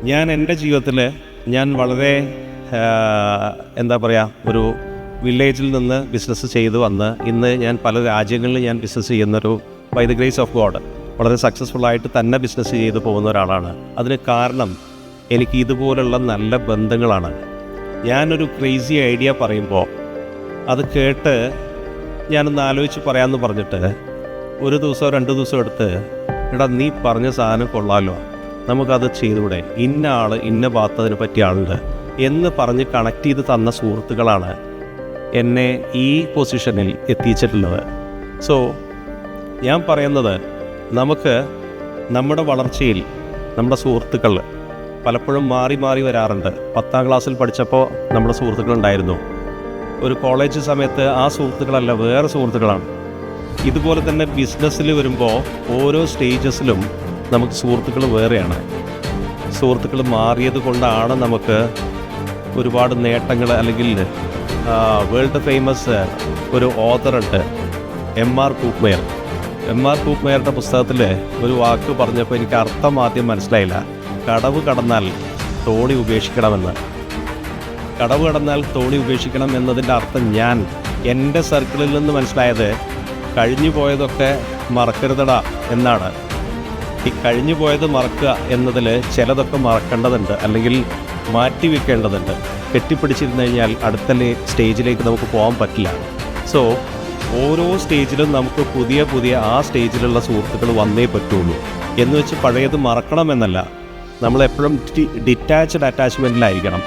ഞാൻ എൻ്റെ ജീവിതത്തിൽ ഞാൻ വളരെ എന്താ പറയുക, ഒരു വില്ലേജിൽ നിന്ന് ബിസിനസ് ചെയ്തു വന്ന് ഇന്ന് ഞാൻ പല രാജ്യങ്ങളിൽ ഞാൻ ബിസിനസ് ചെയ്യുന്നൊരു, by the grace of God, വളരെ സക്സസ്ഫുള്ളായിട്ട് തന്നെ ബിസിനസ് ചെയ്ത് പോകുന്ന ഒരാളാണ്. അതിന് കാരണം എനിക്ക് ഇതുപോലുള്ള നല്ല ബന്ധങ്ങളാണ്. ഞാനൊരു ക്രേസി ഐഡിയ പറയുമ്പോൾ അത് കേട്ട് ഞാനൊന്ന് ആലോചിച്ച് പറയാമെന്ന് പറഞ്ഞിട്ട് ഒരു ദിവസമോ 2 ദിവസം എടുത്ത്, എടാ നീ പറഞ്ഞ സാധനം കൊള്ളാമല്ലോ, നമുക്കത് ചെയ്തുകൂടെ, ഇന്ന ആൾ ഇന്ന ഭാഗത്ത് അതിനെ പറ്റിയ ആളുണ്ട് എന്ന് പറഞ്ഞ് കണക്ട് ചെയ്ത് തന്ന സുഹൃത്തുക്കളാണ് എന്നെ ഈ പൊസിഷനിൽ എത്തിച്ചിട്ടുള്ളത്. സോ ഞാൻ പറയുന്നത്, നമുക്ക് നമ്മുടെ വളർച്ചയിൽ നമ്മുടെ സുഹൃത്തുക്കൾ പലപ്പോഴും മാറി മാറി വരാറുണ്ട്. 10ാം ക്ലാസ്സിൽ പഠിച്ചപ്പോൾ നമ്മുടെ സുഹൃത്തുക്കളുണ്ടായിരുന്നു. ഒരു കോളേജ് സമയത്ത് ആ സുഹൃത്തുക്കളല്ല, വേറെ സുഹൃത്തുക്കളാണ്. ഇതുപോലെ തന്നെ ബിസിനസ്സിൽ വരുമ്പോൾ ഓരോ സ്റ്റേജസിലും നമുക്ക് സുഹൃത്തുക്കൾ വേറെയാണ്. സുഹൃത്തുക്കൾ മാറിയത് കൊണ്ടാണ് നമുക്ക് ഒരുപാട് നേട്ടങ്ങൾ, അല്ലെങ്കിൽ വേൾഡ് ഫേമസ് ഒരു ഓഥറുണ്ട്, എം.ആർ. കൂപ്മെയറുടെ പുസ്തകത്തിൽ ഒരു വാക്ക് പറഞ്ഞപ്പോൾ എനിക്ക് അർത്ഥം ആദ്യം മനസ്സിലായില്ല. കടവ് കടന്നാൽ തോണി ഉപേക്ഷിക്കണമെന്ന്. കടവ് കടന്നാൽ തോണി ഉപേക്ഷിക്കണം എന്നതിൻ്റെ അർത്ഥം ഞാൻ എൻ്റെ സർക്കിളിൽ നിന്ന് മനസ്സിലായത്, കഴിഞ്ഞു പോയതൊക്കെ മറക്കരുതടാ എന്നാണ്. ഈ കഴിഞ്ഞു പോയത് മറക്കുക എന്നതിൽ ചിലതൊക്കെ മറക്കേണ്ടതുണ്ട്, അല്ലെങ്കിൽ മാറ്റി വെക്കേണ്ടതുണ്ട്. കെട്ടിപ്പിടിച്ചിരുന്നു കഴിഞ്ഞാൽ അടുത്ത സ്റ്റേജിലേക്ക് നമുക്ക് പോകാൻ പറ്റില്ല. സോ ഓരോ സ്റ്റേജിലും നമുക്ക് പുതിയ പുതിയ ആ സ്റ്റേജിലുള്ള സുഹൃത്തുക്കൾ വന്നേ പറ്റുള്ളൂ. എന്ന് വെച്ച് പഴയത് മറക്കണമെന്നല്ല, നമ്മളെപ്പോഴും ഡിറ്റാച്ച്ഡ് അറ്റാച്ച്മെൻറ്റിലായിരിക്കണം.